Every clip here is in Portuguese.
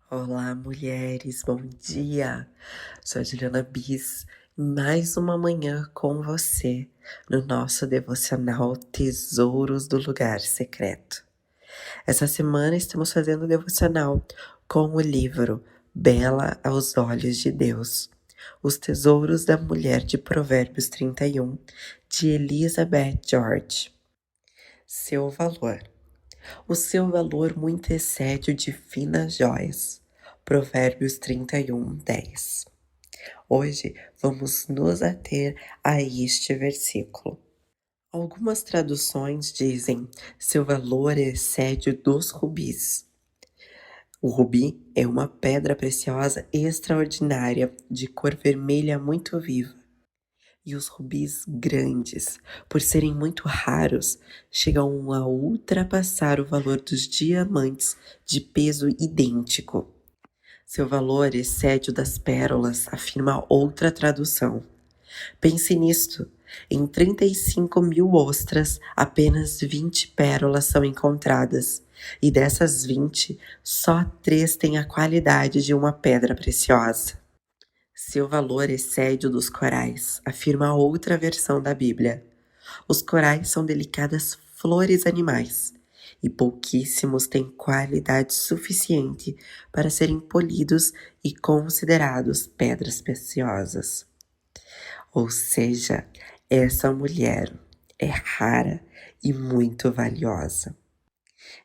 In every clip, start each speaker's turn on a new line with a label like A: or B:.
A: Olá, mulheres, bom dia! Sou a Juliana Bis, em mais uma manhã com você no nosso devocional Tesouros do Lugar Secreto. Essa semana estamos fazendo o devocional com o livro Bela aos Olhos de Deus, Os Tesouros da Mulher de Provérbios 31, de Elizabeth George. Seu valor. O seu valor muito excede o de finas joias. Provérbios 31:10. Hoje vamos nos ater a este versículo. Algumas traduções dizem: seu valor excede o dos rubis. O rubi é uma pedra preciosa extraordinária, de cor vermelha muito viva. E os rubis grandes, por serem muito raros, chegam a ultrapassar o valor dos diamantes de peso idêntico. Seu valor excede o das pérolas, afirma outra tradução. Pense nisto: em 35.000 ostras, apenas 20 pérolas são encontradas, e dessas 20, só 3 têm a qualidade de uma pedra preciosa. Seu valor excede o dos corais, afirma outra versão da Bíblia. Os corais são delicadas flores animais, e pouquíssimos têm qualidade suficiente para serem polidos e considerados pedras preciosas. Ou seja, essa mulher é rara e muito valiosa.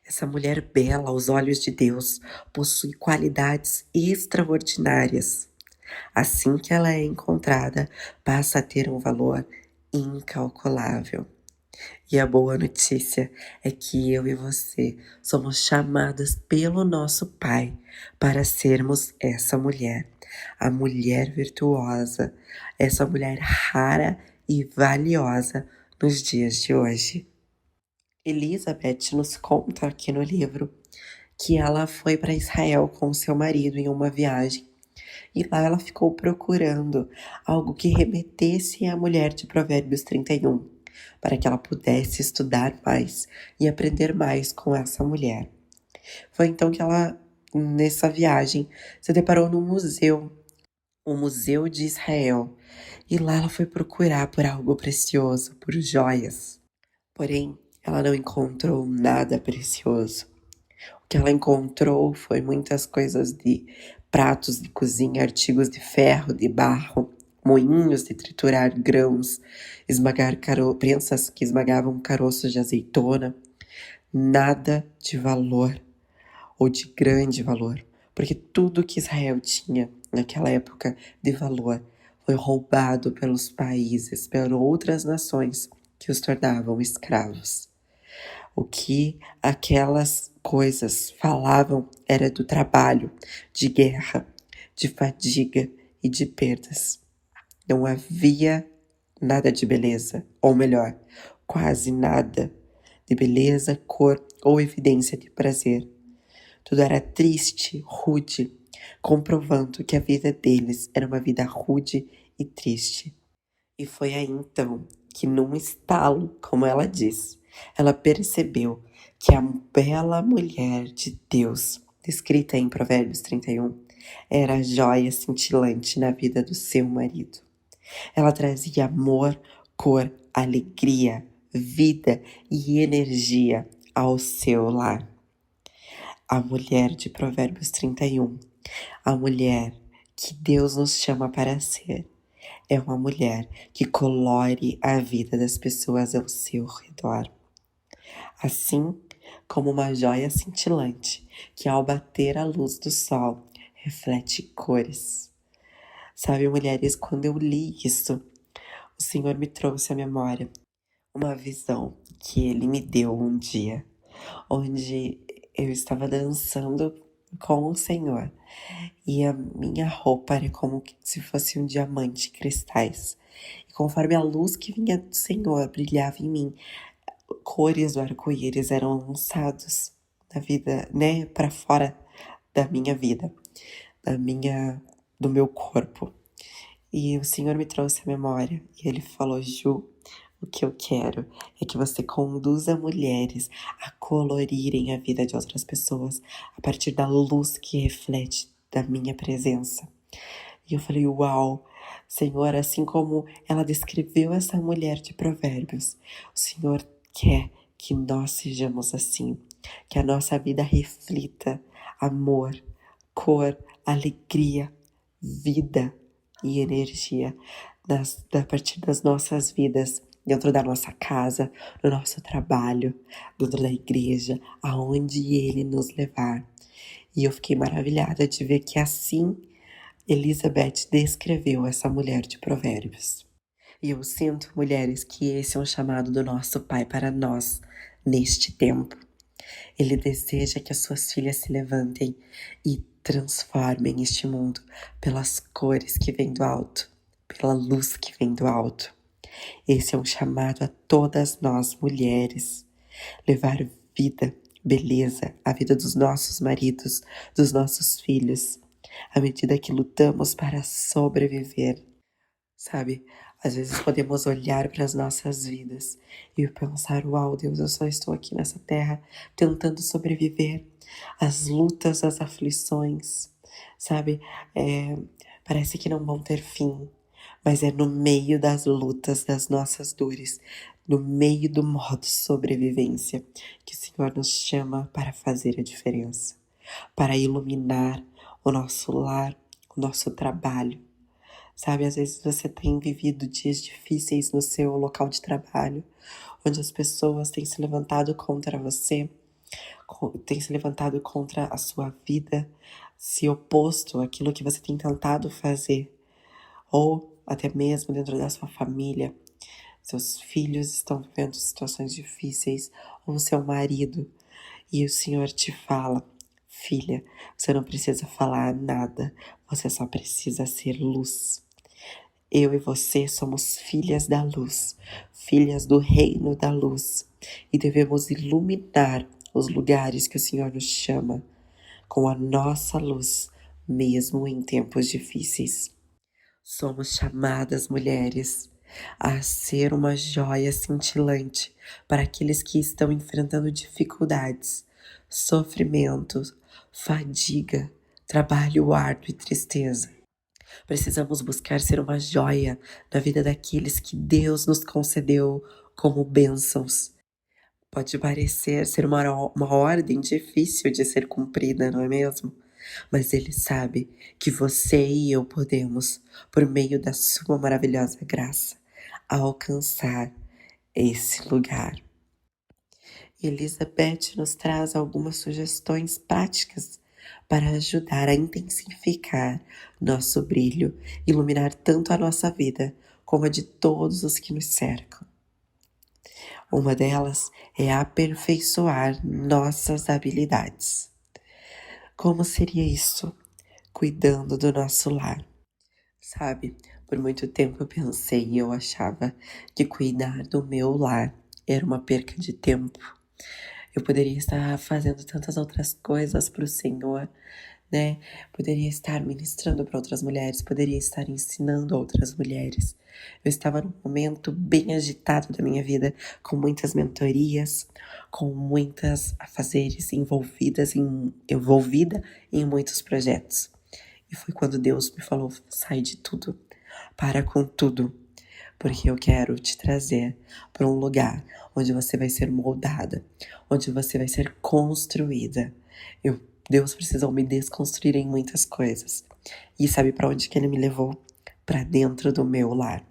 A: Essa mulher bela aos olhos de Deus possui qualidades extraordinárias. Assim que ela é encontrada, passa a ter um valor incalculável. E a boa notícia é que eu e você somos chamadas pelo nosso Pai para sermos essa mulher, a mulher virtuosa, essa mulher rara e valiosa nos dias de hoje. Elizabeth nos conta aqui no livro que ela foi para Israel com seu marido em uma viagem. E lá ela ficou procurando algo que remetesse à mulher de Provérbios 31, para que ela pudesse estudar mais e aprender mais com essa mulher. Foi então que ela, nessa viagem, se deparou no museu, o Museu de Israel. E lá ela foi procurar por algo precioso, por joias. Porém, ela não encontrou nada precioso. O que ela encontrou foi muitas coisas de pratos de cozinha, artigos de ferro, de barro, moinhos de triturar grãos, prensas que esmagavam caroços de azeitona. Nada de valor ou de grande valor, porque tudo que Israel tinha naquela época de valor foi roubado pelos países, por outras nações que os tornavam escravos. O que aquelas coisas falavam era do trabalho, de guerra, de fadiga e de perdas. Não havia nada de beleza, ou melhor, quase nada de beleza, cor ou evidência de prazer. Tudo era triste, rude, comprovando que a vida deles era uma vida rude e triste. E foi aí então que, num estalo, como ela diz, ela percebeu que a bela mulher de Deus, descrita em Provérbios 31, era a joia cintilante na vida do seu marido. Ela trazia amor, cor, alegria, vida e energia ao seu lar. A mulher de Provérbios 31, a mulher que Deus nos chama para ser, é uma mulher que colore a vida das pessoas ao seu redor. Assim como uma joia cintilante que, ao bater a luz do sol, reflete cores. Sabe, mulheres, quando eu li isso, o Senhor me trouxe à memória uma visão que Ele me deu um dia, onde eu estava dançando com o Senhor e a minha roupa era como se fosse um diamante, cristais. E conforme a luz que vinha do Senhor brilhava em mim, cores do arco-íris eram lançados da vida, né, para fora da minha vida, do meu corpo. E o Senhor me trouxe a memória e Ele falou: Ju, O que eu quero é que você conduza mulheres a colorirem a vida de outras pessoas a partir da luz que reflete da minha presença. E eu falei, uau, Senhor, assim como ela descreveu essa mulher de Provérbios, o Senhor quer que nós sejamos assim, que a nossa vida reflita amor, cor, alegria, vida e energia a partir das nossas vidas, dentro da nossa casa, no nosso trabalho, dentro da igreja, aonde Ele nos levar. E eu fiquei maravilhada de ver que assim Elizabeth descreveu essa mulher de Provérbios. E eu sinto, mulheres, que esse é um chamado do nosso Pai para nós neste tempo. Ele deseja que as suas filhas se levantem e transformem este mundo pelas cores que vêm do alto, pela luz que vem do alto. Esse é um chamado a todas nós, mulheres, levar vida, beleza, a vida dos nossos maridos, dos nossos filhos, à medida que lutamos para sobreviver. Sabe, às vezes podemos olhar para as nossas vidas e pensar, uau, Deus, eu só estou aqui nessa terra tentando sobreviver às lutas, às aflições, sabe? Parece que não vão ter fim, mas é no meio das lutas, das nossas dores, no meio do modo sobrevivência, que o Senhor nos chama para fazer a diferença, para iluminar o nosso lar, o nosso trabalho. Sabe, às vezes você tem vivido dias difíceis no seu local de trabalho, onde as pessoas têm se levantado contra você, têm se levantado contra a sua vida, se oposto àquilo que você tem tentado fazer, ou até mesmo dentro da sua família. Seus filhos estão vivendo situações difíceis, ou seu marido, e o Senhor te fala, filha, você não precisa falar nada, você só precisa ser luz. Eu e você somos filhas da luz, filhas do reino da luz, e devemos iluminar os lugares que o Senhor nos chama com a nossa luz, mesmo em tempos difíceis. Somos chamadas, mulheres, a ser uma joia cintilante para aqueles que estão enfrentando dificuldades, sofrimentos, fadiga, trabalho árduo e tristeza. Precisamos buscar ser uma joia na vida daqueles que Deus nos concedeu como bênçãos. Pode parecer ser uma ordem difícil de ser cumprida, não é mesmo? Mas Ele sabe que você e eu podemos, por meio da sua maravilhosa graça, alcançar esse lugar. Elizabeth nos traz algumas sugestões práticas para ajudar a intensificar nosso brilho, iluminar tanto a nossa vida como a de todos os que nos cercam. Uma delas é aperfeiçoar nossas habilidades. Como seria isso? Cuidando do nosso lar. Sabe, por muito tempo eu pensei e eu achava que cuidar do meu lar era uma perca de tempo. Eu poderia estar fazendo tantas outras coisas para o Senhor, né? Poderia estar ministrando para outras mulheres, poderia estar ensinando outras mulheres. Eu estava num momento bem agitado da minha vida, com muitas mentorias, com muitas afazeres envolvida em muitos projetos. E foi quando Deus me falou, sai de tudo, para com tudo, porque eu quero te trazer para um lugar onde você vai ser moldada, onde você vai ser construída. Deus precisou me desconstruir em muitas coisas. E sabe para onde que Ele me levou? Para dentro do meu lar.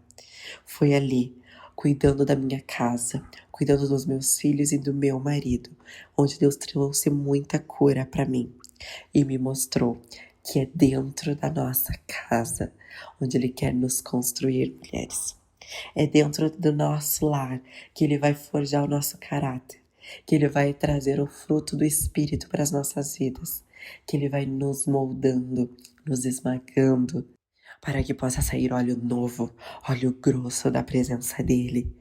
A: Foi ali, cuidando da minha casa, cuidando dos meus filhos e do meu marido, onde Deus trouxe muita cura para mim e me mostrou que é dentro da nossa casa onde Ele quer nos construir, mulheres. É dentro do nosso lar que Ele vai forjar o nosso caráter, que Ele vai trazer o fruto do Espírito para as nossas vidas, que Ele vai nos moldando, nos esmagando, para que possa sair óleo novo, óleo grosso da presença dEle.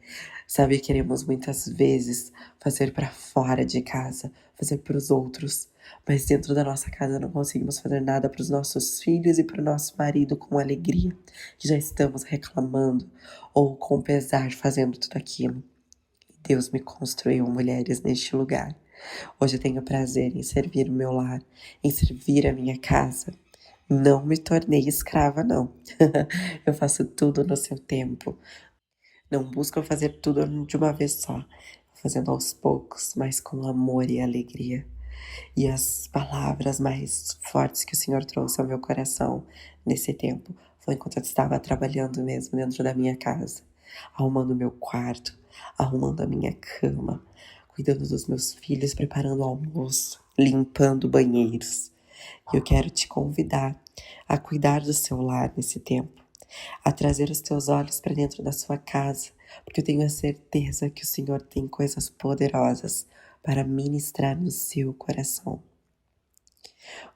A: Sabe, queremos muitas vezes fazer para fora de casa, fazer para os outros, mas dentro da nossa casa não conseguimos fazer nada para os nossos filhos e para o nosso marido com alegria, que já estamos reclamando, ou com pesar fazendo tudo aquilo. Deus me construiu mulheres neste lugar. Hoje eu tenho prazer em servir o meu lar, em servir a minha casa. Não me tornei escrava, não. Eu faço tudo no seu tempo. Não busco fazer tudo de uma vez só, fazendo aos poucos, mas com amor e alegria. E as palavras mais fortes que o Senhor trouxe ao meu coração nesse tempo foi enquanto eu estava trabalhando mesmo dentro da minha casa, arrumando o meu quarto, arrumando a minha cama, cuidando dos meus filhos, preparando o almoço, limpando banheiros. E eu quero te convidar a cuidar do seu lar nesse tempo, a trazer os teus olhos para dentro da sua casa, porque eu tenho a certeza que o Senhor tem coisas poderosas para ministrar no seu coração.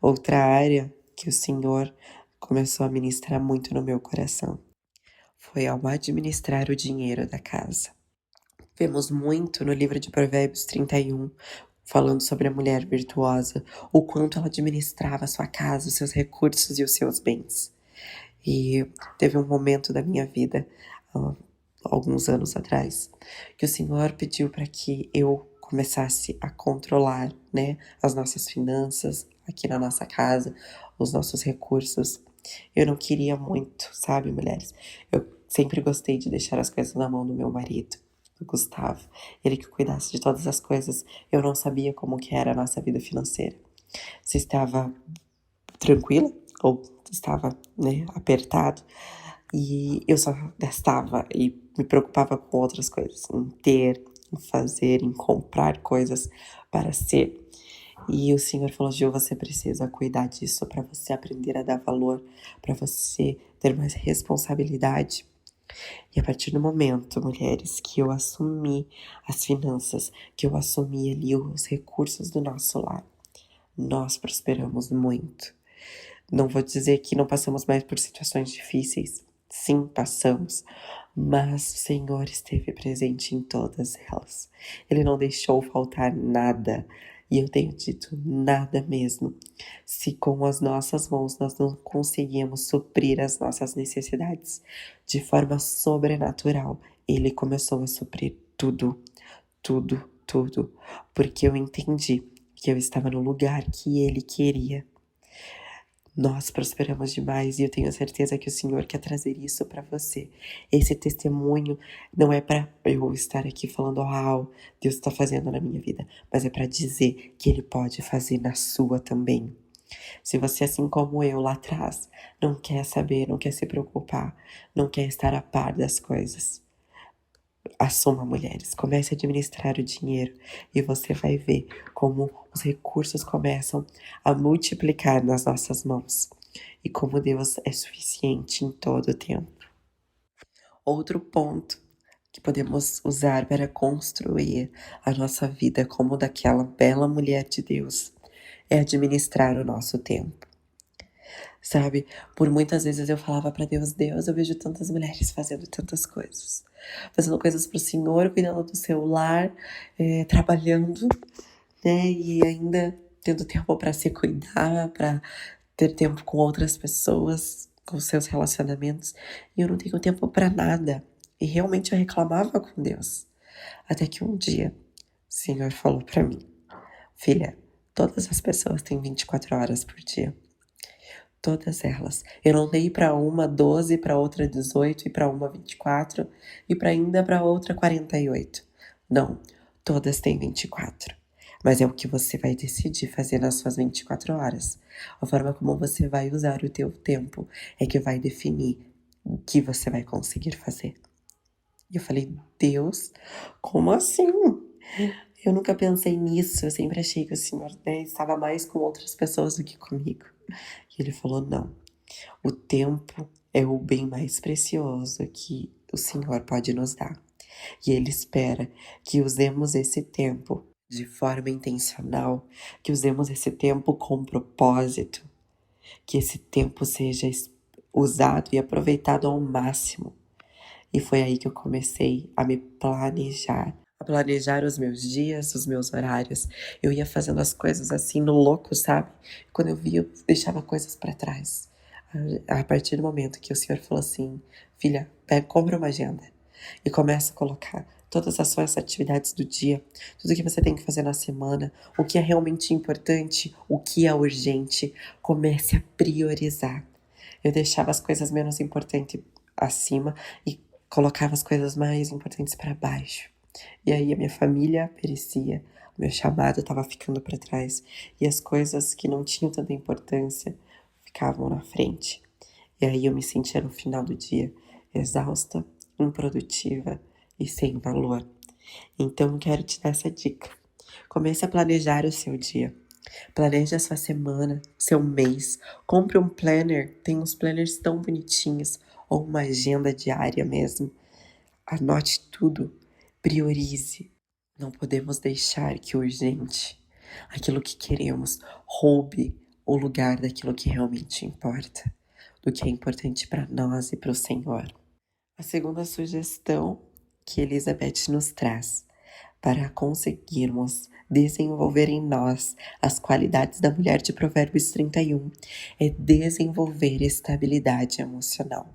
A: Outra área que o Senhor começou a ministrar muito no meu coração foi ao administrar o dinheiro da casa. Vemos muito no livro de Provérbios 31, falando sobre a mulher virtuosa, o quanto ela administrava a sua casa, os seus recursos e os seus bens. E teve um momento da minha vida, alguns anos atrás, que o Senhor pediu para que eu começasse a controlar, né, as nossas finanças aqui na nossa casa, os nossos recursos. Eu não queria muito, sabe, mulheres? Eu sempre gostei de deixar as coisas na mão do meu marido, do Gustavo. Ele que cuidasse de todas as coisas. Eu não sabia como que era a nossa vida financeira. Se estava tranquila ou estava, né, apertado. E eu só gastava e me preocupava com outras coisas, em ter, em fazer, em comprar coisas para ser. E o Senhor falou: Gil, você precisa cuidar disso para você aprender a dar valor, para você ter mais responsabilidade. E a partir do momento, mulheres, que eu assumi as finanças, que eu assumi ali os recursos do nosso lar, nós prosperamos muito. Não vou dizer que não passamos mais por situações difíceis. Sim, passamos. Mas o Senhor esteve presente em todas elas. Ele não deixou faltar nada. E eu tenho dito nada mesmo. Se com as nossas mãos nós não conseguimos suprir as nossas necessidades de forma sobrenatural, Ele começou a suprir tudo, tudo, tudo. Porque eu entendi que eu estava no lugar que Ele queria. Nós prosperamos demais e eu tenho certeza que o Senhor quer trazer isso para você. Esse testemunho não é para eu estar aqui falando, uau, Deus está fazendo na minha vida, mas é para dizer que Ele pode fazer na sua também. Se você, assim como eu lá atrás, não quer saber, não quer se preocupar, não quer estar a par das coisas, assuma, mulheres, comece a administrar o dinheiro e você vai ver como os recursos começam a multiplicar nas nossas mãos e como Deus é suficiente em todo o tempo. Outro ponto que podemos usar para construir a nossa vida como daquela bela mulher de Deus é administrar o nosso tempo. Sabe, por muitas vezes eu falava para Deus, Deus, eu vejo tantas mulheres fazendo tantas coisas. Fazendo coisas pro Senhor, cuidando do seu lar, trabalhando, né? E ainda tendo tempo para se cuidar, para ter tempo com outras pessoas, com seus relacionamentos. E eu não tenho tempo para nada. E realmente eu reclamava com Deus. Até que um dia o Senhor falou para mim, filha, todas as pessoas têm 24 horas por dia. Todas elas. Eu não dei para uma 12, para outra 18 e para uma 24 e para ainda para outra 48. Não, todas têm 24. Mas é o que você vai decidir fazer nas suas 24 horas. A forma como você vai usar o teu tempo é que vai definir o que você vai conseguir fazer. E eu falei, Deus, como assim? Eu nunca pensei nisso, eu sempre achei que o Senhor, né, estava mais com outras pessoas do que comigo. E ele falou, não, o tempo é o bem mais precioso que o Senhor pode nos dar. E Ele espera que usemos esse tempo de forma intencional, que usemos esse tempo com propósito, que esse tempo seja usado e aproveitado ao máximo. E foi aí que eu comecei a me planejar, a planejar os meus dias, os meus horários. Eu ia fazendo as coisas assim no louco, sabe? Quando eu via, eu deixava coisas para trás. A partir do momento que o Senhor falou assim, Filha, compra uma agenda e começa a colocar todas as suas atividades do dia, tudo que você tem que fazer na semana, o que é realmente importante, o que é urgente. Comece a priorizar. Eu deixava as coisas menos importantes acima e colocava as coisas mais importantes para baixo. E aí a minha família perecia, o meu chamado estava ficando para trás e as coisas que não tinham tanta importância ficavam na frente. E aí eu me sentia no final do dia exausta, improdutiva e sem valor. Então eu quero te dar essa dica. Comece a planejar o seu dia. Planeje a sua semana, seu mês. Compre um planner, tem uns planners tão bonitinhos, ou uma agenda diária mesmo. Anote tudo, priorize. Não podemos deixar que o urgente, aquilo que queremos, roube o lugar daquilo que realmente importa, do que é importante para nós e para o Senhor. A segunda sugestão que Elizabeth nos traz para conseguirmos desenvolver em nós as qualidades da mulher de Provérbios 31 é desenvolver estabilidade emocional.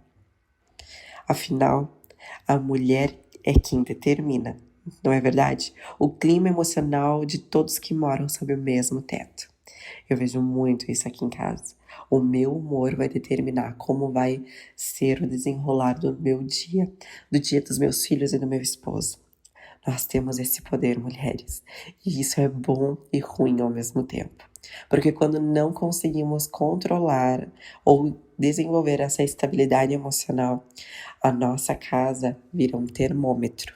A: Afinal, a mulher é quem determina, não é verdade? O clima emocional de todos que moram sob o mesmo teto. Eu vejo muito isso aqui em casa. O meu humor vai determinar como vai ser o desenrolar do meu dia, do dia dos meus filhos e do meu esposo. Nós temos esse poder, mulheres, e isso é bom e ruim ao mesmo tempo. Porque quando não conseguimos controlar ou desenvolver essa estabilidade emocional, a nossa casa vira um termômetro.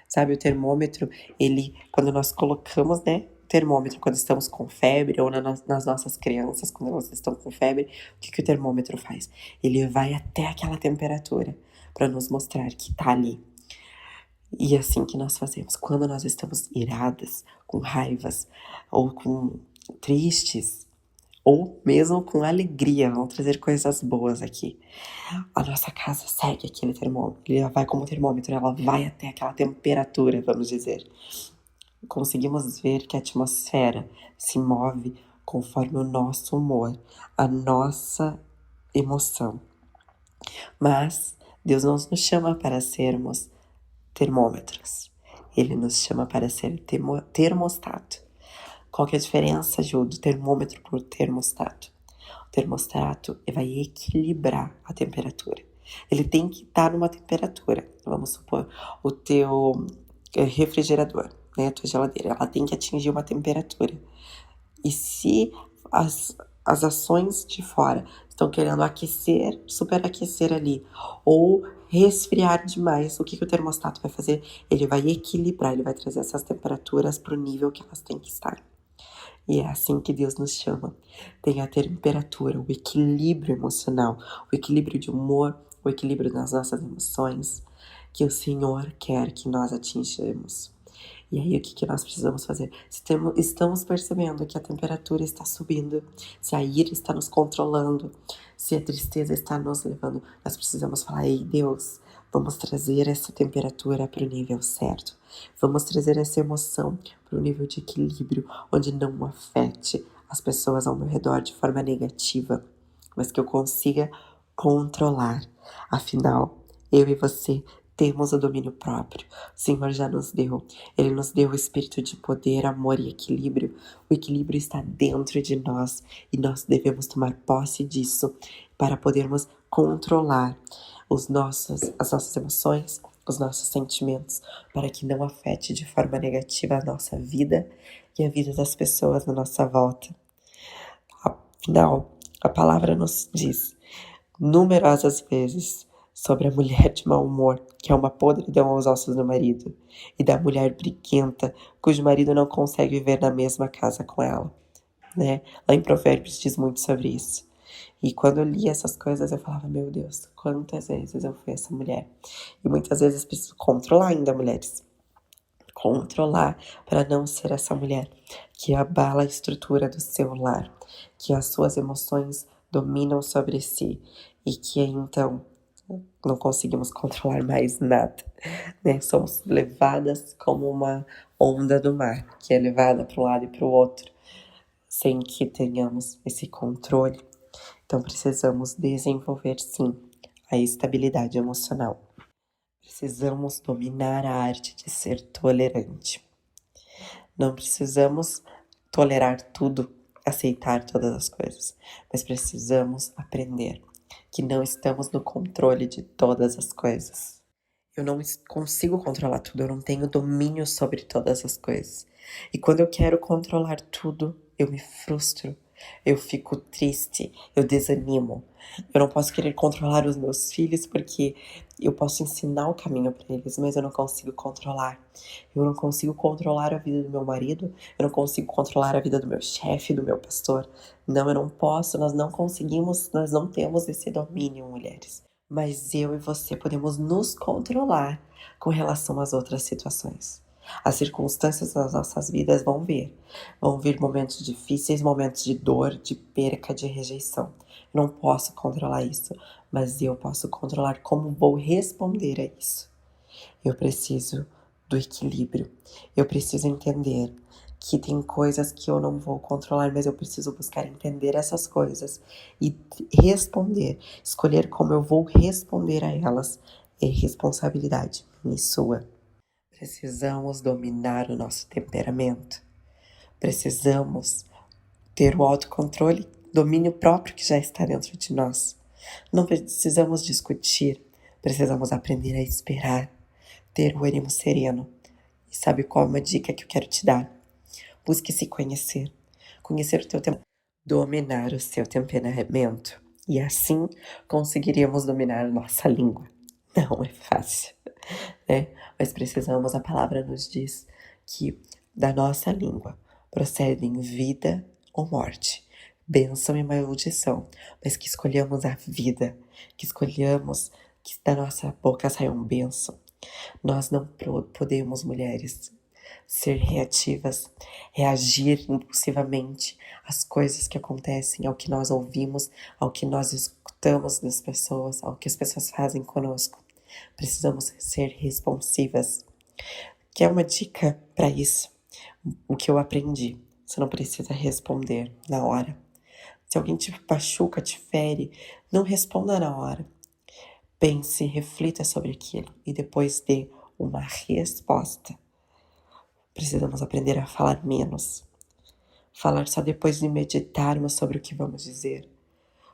A: Sabe, o termômetro, ele, quando nós colocamos, né, termômetro quando estamos com febre, ou nas nossas crianças, quando elas estão com febre, o que o termômetro faz? Ele vai até aquela temperatura para nos mostrar que tá ali. E é assim que nós fazemos. Quando nós estamos iradas, com raivas, ou com tristes, ou mesmo com alegria, vamos trazer coisas boas aqui. A nossa casa segue aquele termômetro, ele vai como termômetro, ela vai até aquela temperatura, vamos dizer. Conseguimos ver que a atmosfera se move conforme o nosso humor, a nossa emoção. Mas Deus não nos chama para sermos termômetros. Ele nos chama para ser termostato. Qual que é a diferença, Ju, do termômetro para o termostato? O termostato vai equilibrar a temperatura. Ele tem que estar numa temperatura. Vamos supor, o teu refrigerador, né, a tua geladeira, ela tem que atingir uma temperatura. E se as ações de fora estão querendo aquecer, superaquecer ali, ou resfriar demais, o que o termostato vai fazer? Ele vai equilibrar, ele vai trazer essas temperaturas para o nível que elas têm que estar. E é assim que Deus nos chama. Tem a temperatura, o equilíbrio emocional, o equilíbrio de humor, o equilíbrio das nossas emoções, que o Senhor quer que nós atingamos. E aí, o que nós precisamos fazer? Se estamos percebendo que a temperatura está subindo, se a ira está nos controlando, se a tristeza está nos levando, nós precisamos falar: ei, Deus, vamos trazer essa temperatura para o nível certo. Vamos trazer essa emoção para o nível de equilíbrio, onde não afete as pessoas ao meu redor de forma negativa, mas que eu consiga controlar. Afinal, eu e você temos o domínio próprio. O Senhor já nos deu. Ele nos deu o espírito de poder, amor e equilíbrio. O equilíbrio está dentro de nós e nós devemos tomar posse disso para podermos controlar as nossas emoções, os nossos sentimentos, para que não afete de forma negativa a nossa vida e a vida das pessoas na nossa volta. Afinal, a palavra nos diz numerosas vezes sobre a mulher de mau humor, que é uma podridão aos ossos do marido, e da mulher briguenta, cujo marido não consegue viver na mesma casa com ela, né? Lá em Provérbios diz muito sobre isso. E quando eu li essas coisas, eu falava: meu Deus, quantas vezes eu fui essa mulher. E muitas vezes preciso controlar ainda, mulheres. Controlar para não ser essa mulher que abala a estrutura do seu lar, que as suas emoções dominam sobre si e que então não conseguimos controlar mais nada, né? Somos levadas como uma onda do mar, que é levada para um lado e para o outro, sem que tenhamos esse controle. Então precisamos desenvolver, sim, a estabilidade emocional. Precisamos dominar a arte de ser tolerante. Não precisamos tolerar tudo, aceitar todas as coisas, mas precisamos aprender que não estamos no controle de todas as coisas. Eu não consigo controlar tudo, eu não tenho domínio sobre todas as coisas. E quando eu quero controlar tudo, eu me frustro, eu fico triste, eu desanimo. Eu não posso querer controlar os meus filhos porque eu posso ensinar o caminho para eles, mas eu não consigo controlar. Eu não consigo controlar a vida do meu marido, eu não consigo controlar a vida do meu chefe, do meu pastor. Não, eu não posso, nós não conseguimos, nós não temos esse domínio, mulheres. Mas eu e você podemos nos controlar com relação às outras situações. As circunstâncias das nossas vidas vão vir momentos difíceis, momentos de dor, de perca, de rejeição. Eu não posso controlar isso, mas eu posso controlar como vou responder a isso. Eu preciso do equilíbrio. Eu preciso entender que tem coisas que eu não vou controlar, mas eu preciso buscar entender essas coisas e responder, escolher como eu vou responder a elas. É responsabilidade minha e sua. Precisamos dominar o nosso temperamento. Precisamos ter o autocontrole, domínio próprio que já está dentro de nós. Não precisamos discutir, precisamos aprender a esperar, ter o ânimo sereno. E sabe qual é uma dica que eu quero te dar? Busque se conhecer, conhecer o teu temperamento, dominar o seu temperamento. E assim conseguiríamos dominar a nossa língua. Não é fácil, né? Mas precisamos, a palavra nos diz que da nossa língua procedem vida ou morte, bênção e maldição, mas que escolhamos a vida, que escolhamos que da nossa boca saiam bênção. Nós não podemos, mulheres, ser reativas, reagir impulsivamente às coisas que acontecem, ao que nós ouvimos, ao que nós escutamos das pessoas, ao que as pessoas fazem conosco. Precisamos ser responsivas. Quer uma dica para isso? O que eu aprendi? Você não precisa responder na hora. Se alguém te machuca, te fere, não responda na hora. Pense, reflita sobre aquilo e depois dê uma resposta. Precisamos aprender a falar menos. Falar só depois de meditarmos sobre o que vamos dizer.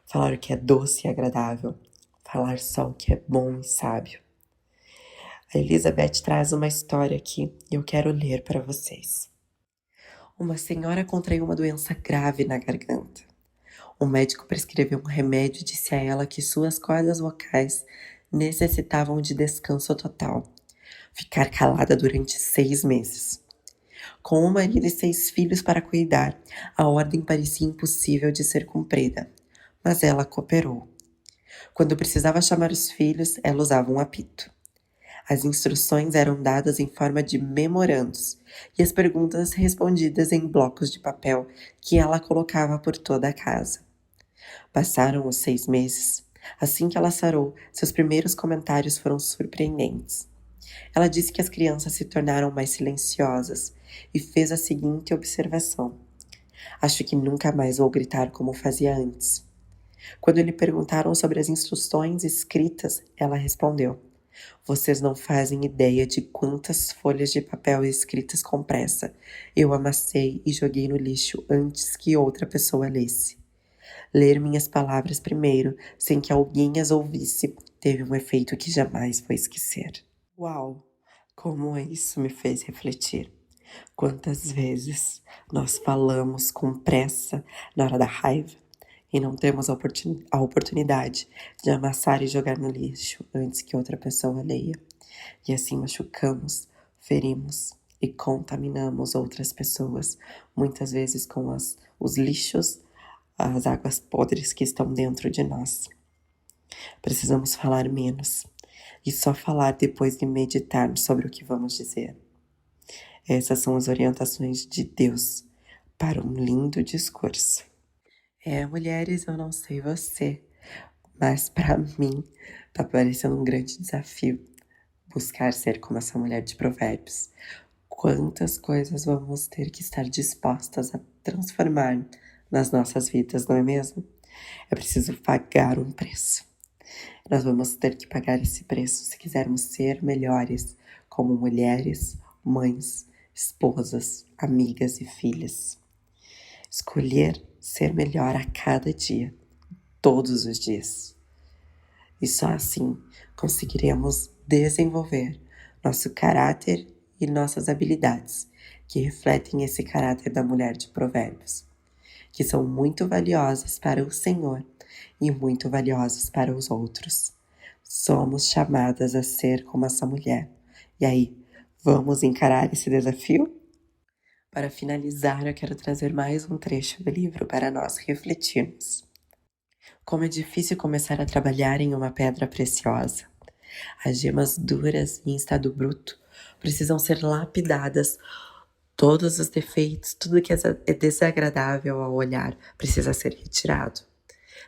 A: Falar o que é doce e agradável. Falar só o que é bom e sábio. A Elizabeth traz uma história aqui e eu quero ler para vocês. Uma senhora contraiu uma doença grave na garganta. O médico prescreveu um remédio e disse a ela que suas cordas vocais necessitavam de descanso total. Ficar calada durante 6 meses. Com um marido e 6 filhos para cuidar, a ordem parecia impossível de ser cumprida, mas ela cooperou. Quando precisava chamar os filhos, ela usava um apito. As instruções eram dadas em forma de memorandos e as perguntas respondidas em blocos de papel que ela colocava por toda a casa. Passaram os 6 meses. Assim que ela sarou, seus primeiros comentários foram surpreendentes. Ela disse que as crianças se tornaram mais silenciosas e fez a seguinte observação: acho que nunca mais vou gritar como fazia antes. Quando lhe perguntaram sobre as instruções escritas, ela respondeu: vocês não fazem ideia de quantas folhas de papel escritas com pressa eu amassei e joguei no lixo antes que outra pessoa lesse. Ler minhas palavras primeiro, sem que alguém as ouvisse, teve um efeito que jamais vou esquecer. Uau! Como isso me fez refletir. Quantas vezes nós falamos com pressa na hora da raiva e não temos a oportunidade de amassar e jogar no lixo antes que outra pessoa leia. E assim machucamos, ferimos e contaminamos outras pessoas, muitas vezes com os lixos, as águas podres que estão dentro de nós. Precisamos falar menos e só falar depois de meditar sobre o que vamos dizer. Essas são as orientações de Deus para um lindo discurso. Mulheres, eu não sei você, mas para mim tá parecendo um grande desafio buscar ser como essa mulher de Provérbios. Quantas coisas vamos ter que estar dispostas a transformar nas nossas vidas, não é mesmo? É preciso pagar um preço. Nós vamos ter que pagar esse preço se quisermos ser melhores como mulheres, mães, esposas, amigas e filhas. Escolher ser melhor a cada dia, todos os dias. E só assim conseguiremos desenvolver nosso caráter e nossas habilidades, que refletem esse caráter da mulher de Provérbios, que são muito valiosas para o Senhor e muito valiosas para os outros. Somos chamadas a ser como essa mulher. E aí, vamos encarar esse desafio? Para finalizar, eu quero trazer mais um trecho do livro para nós refletirmos. Como é difícil começar a trabalhar em uma pedra preciosa. As gemas duras e em estado bruto precisam ser lapidadas. Todos os defeitos, tudo que é desagradável ao olhar precisa ser retirado.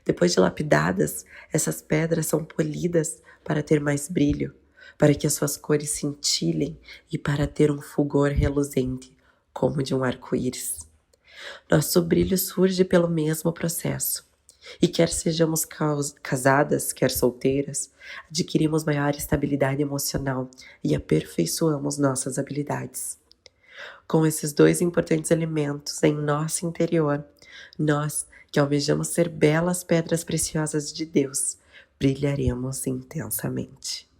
A: Depois de lapidadas, essas pedras são polidas para ter mais brilho, para que as suas cores cintilem e para ter um fulgor reluzente, como de um arco-íris. Nosso brilho surge pelo mesmo processo. E quer sejamos casadas, quer solteiras, adquirimos maior estabilidade emocional e aperfeiçoamos nossas habilidades. Com esses dois importantes elementos em nosso interior, nós, que almejamos ser belas pedras preciosas de Deus, brilharemos intensamente.